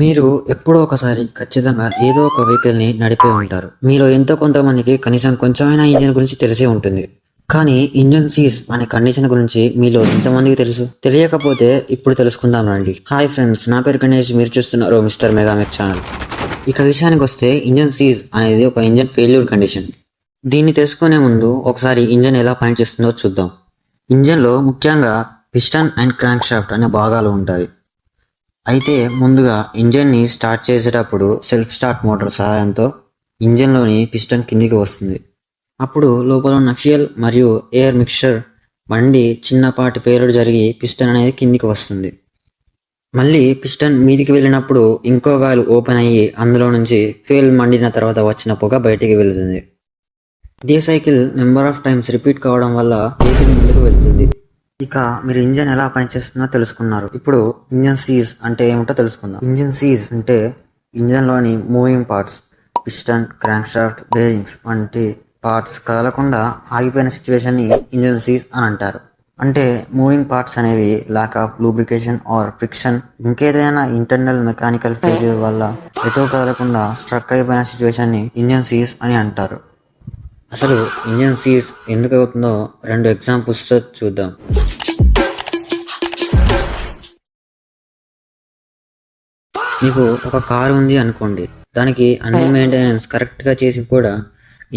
మీరు ఎప్పుడో ఒకసారి ఖచ్చితంగా ఏదో ఒక వెహికల్ని నడిపే ఉంటారు. మీలో ఎంతో కొంతమందికి కనీసం కొంచెమైనా ఇంజిన్ గురించి తెలిసే ఉంటుంది. కానీ ఇంజన్ సీజ్ అనే కండిషన్ గురించి మీలో ఎంతమందికి తెలుసు? తెలియకపోతే ఇప్పుడు తెలుసుకుందాం రండి. హాయ్ ఫ్రెండ్స్, నా పేరు గణేష్. మీరు చూస్తున్నారు మిస్టర్ మెగామెక్ ఛానల్. ఇక విషయానికి వస్తే ఇంజన్ సీజ్ అనేది ఒక ఇంజన్ ఫెయిల్యూర్ కండిషన్. దీన్ని తెలుసుకునే ముందు ఒకసారి ఇంజన్ ఎలా పనిచేస్తుందో చూద్దాం. ఇంజన్లో ముఖ్యంగా పిస్టన్ అండ్ క్రాంక్ షాఫ్ట్ అనే భాగాలు ఉంటాయి. అయితే ముందుగా ఇంజన్ని స్టార్ట్ చేసేటప్పుడు సెల్ఫ్ స్టార్ట్ మోటార్ సహాయంతో ఇంజన్లోని పిస్టన్ కిందికి వస్తుంది. అప్పుడు లోపల ఉన్న ఫ్యూయల్ మరియు ఎయిర్ మిక్చర్ బండి చిన్నపాటి పేలుడు జరిగి పిస్టన్ అనేది కిందికి వస్తుంది. మళ్ళీ పిస్టన్ మీదికి వెళ్ళినప్పుడు ఇంకో వాల్వ్ ఓపెన్ అయ్యి అందులో నుంచి ఫ్యూయల్ మండిన తర్వాత వచ్చిన పొగ బయటికి వెళుతుంది. ఇదే cycle number of times repeat కావడం వల్ల వెహికల్ ముందుకు వెళ్తుంది. ఇక మీరు ఇంజన్ ఎలా పనిచేస్తుందో తెలుసుకున్నారు. ఇప్పుడు ఇంజన్ సీజ్ అంటే ఏమిటో తెలుసుకుందాం. ఇంజన్ సీజ్ అంటే ఇంజన్లోని moving parts, piston, crankshaft, bearings వంటి పార్ట్స్ కదలకుండా ఆగిపోయిన సిచ్యువేషన్ని ఇంజన్ సీజ్ అని అంటారు. అంటే మూవింగ్ పార్ట్స్ అనేవి lack of lubrication or friction, ఇంకేదైనా ఇంటర్నల్ మెకానికల్ ఫెయిల్యూర్ వల్ల ఎటో కదలకుండా స్ట్రక్ అయిపోయిన సిచ్యువేషన్ని ఇంజన్ సీజ్ అని అంటారు. అసలు ఇంజన్ సీజ్ ఎందుకు అవుతుందో 2 ఎగ్జాంపుల్స్తో చూద్దాం. మీకు ఒక కారు ఉంది అనుకోండి, దానికి అన్ని మెయింటెనెన్స్ కరెక్ట్గా చేసి కూడా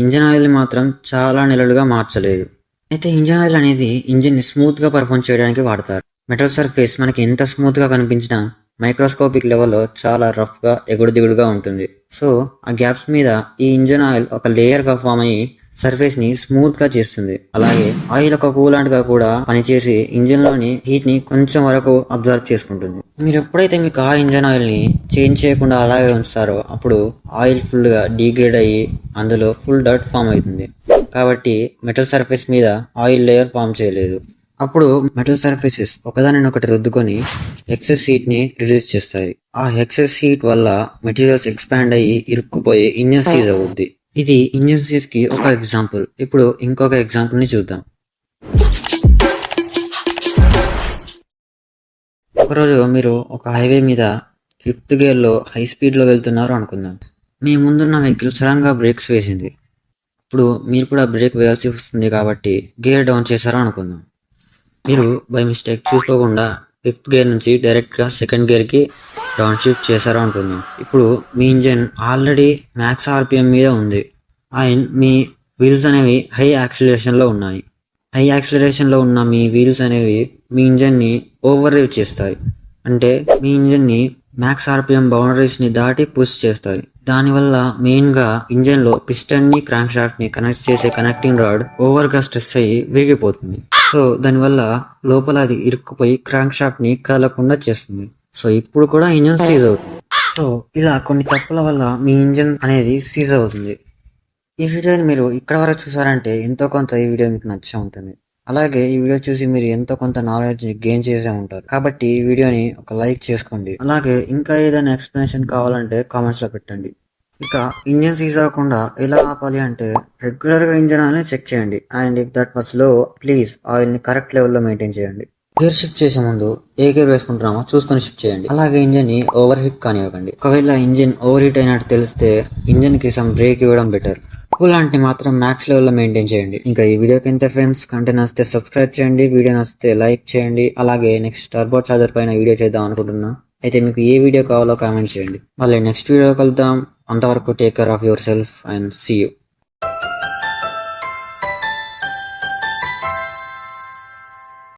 ఇంజన్ ఆయిల్ని మాత్రం చాలా నెలలుగా మార్చలేదు. అయితే ఇంజన్ ఆయిల్ అనేది ఇంజిన్ని స్మూత్గా పర్ఫామ్ చేయడానికి వాడతారు. మెటల్ సర్ఫేస్ మనకి ఎంత స్మూత్గా కనిపించినా మైక్రోస్కోపిక్ లెవెల్లో చాలా రఫ్గా ఎగుడు దిగుడుగా ఉంటుంది. సో ఆ గ్యాప్స్ మీద ఈ ఇంజన్ ఆయిల్ ఒక లేయర్గా ఫామ్ అయ్యి సర్ఫేస్ ని స్మూత్ గా చేస్తుంది. అలాగే ఆయిల్ ఒక కూలాంట్ గా కూడా పనిచేసి ఇంజిన్ లోని హీట్ ని కొంచెం వరకు అబ్జర్వ్ చేసుకుంటుంది. మీరు ఎప్పుడైతే మీ కార్ ఇంజన్ ఆయిల్ ని చేంజ్ చేయకుండా అలాగే ఉంచుతారో అప్పుడు ఆయిల్ ఫుల్ గా డీగ్రేడ్ అయ్యి అందులో ఫుల్ డర్ట్ ఫామ్ అవుతుంది. కాబట్టి మెటల్ సర్ఫేస్ మీద ఆయిల్ లేయర్ ఫామ్ చేయలేదు. అప్పుడు మెటల్ సర్ఫేసెస్ ఒకదానినొకటి రుద్దుకొని ఎక్సెస్ హీట్ ని రిలీజ్ చేస్తాయి. ఆ ఎక్సెస్ హీట్ వల్ల మెటీరియల్స్ ఎక్స్పాండ్ అయ్యి ఇరుక్కుపోయి ఇంజన్ సీజ్ అవుద్ది. ఇది ఇంజన్ సీజ్ కి ఒక ఎగ్జాంపుల్. ఇప్పుడు ఇంకొక ఎగ్జాంపుల్ ని చూద్దాం. ఒకరోజు మీరు ఒక హైవే మీద 5th గేర్లో హై స్పీడ్లో వెళ్తున్నారు అనుకుందాం. మీ ముందున్న వెహికల్ సడన్గా బ్రేక్స్ వేసింది. ఇప్పుడు మీరు కూడా బ్రేక్ వేయాల్సి వస్తుంది కాబట్టి గేర్ డౌన్ చేశారు అనుకుందాం. మీరు బై మిస్టేక్ చూసుకోకుండా 5th గేర్ నుంచి డైరెక్ట్గా 2nd గేర్కి డౌన్ షిఫ్ట్ చేశారు అనుకుందాం. ఇప్పుడు మీ ఇంజన్ ఆల్రెడీ మ్యాక్స్ ఆర్పిఎం మీద ఉంది అండ్ మీ వీల్స్ అనేవి హై యాక్సిలరేషన్లో ఉన్నాయి. హై యాక్సిలరేషన్లో ఉన్న మీ వీల్స్ అనేవి మీ ఇంజన్ని ఓవర్ రేవ్ చేస్తాయి. అంటే మీ ఇంజన్ని మ్యాక్స్ ఆర్పిఎం బౌండరీస్ని దాటి పుష్ చేస్తాయి. దానివల్ల మెయిన్గా ఇంజన్లో పిస్టన్ని క్రాంక్ షాఫ్ట్ని కనెక్ట్ చేసే కనెక్టింగ్ రాడ్ ఓవర్గా స్ట్రెస్ అయ్యి విరిగిపోతుంది. సో దానివల్ల లోపల అది ఇరుక్కుపోయి క్రాంక్ షాఫ్ట్ని కదలకుండా చేస్తుంది. సో ఇప్పుడు కూడా ఇంజన్ సీజ్ అవుతుంది. సో ఇలా కొన్ని తప్పుల వల్ల మీ ఇంజన్ అనేది సీజ్ అవుతుంది. ఈ వీడియోని మీరు ఇక్కడ వరకు చూసారంటే ఎంతో కొంత ఈ వీడియో మీకు నచ్చే ఉంటుంది. అలాగే ఈ వీడియో చూసి మీరు ఎంతో కొంత నాలెడ్జ్ గెయిన్ చేసే ఉంటారు. కాబట్టి ఈ వీడియోని ఒక లైక్ చేసుకోండి. అలాగే ఇంకా ఏదైనా ఎక్స్ప్లెనేషన్ కావాలంటే కామెంట్స్లో పెట్టండి. ఇక ఇంజన్ సీజ్ అవ్వకుండా ఎలా ఆపాలి అంటే రెగ్యులర్గా ఇంజన్ ఆయిల్ని చెక్ చేయండి. అండ్ ఇఫ్ దట్ వాస్ లో ప్లీజ్ ఆయిల్ని కరెక్ట్ లెవెల్లో మెయింటైన్ చేయండి. గేర్ షిఫ్ట్ చేసే ముందు ఏ గేర్ వేసుకుంటున్నామో చూసుకొని షిఫ్ట్ చేయండి. అలాగే ఇంజన్ ని ఓవర్ హీట్ కానివ్వకండి. ఒకవేళ ఇంజిన్ ఓవర్ హీట్ అయినట్టు తెలిస్తే ఇంజన్ కి సమ్ బ్రేక్ ఇవ్వడం బెటర్. కూలాంట్ మాత్రం మ్యాక్స్ లెవెల్లో మెయింటైన్ చేయండి. ఇంకా ఈ వీడియోకి ఎంత ఫ్రెండ్స్, కంటెంట్ నచ్చితే సబ్స్క్రైబ్ చేయండి, వీడియో నచ్చితే లైక్ చేయండి. అలాగే నెక్స్ట్ టర్బో చార్జర్ పైన వీడియో చేద్దాం అనుకుంటున్నా. అయితే మీకు ఏ వీడియో కావాలో కామెంట్ చేయండి. మళ్ళీ నెక్స్ట్ వీడియో కలుద్దాం. అంతవరకు take care of yourself and see you.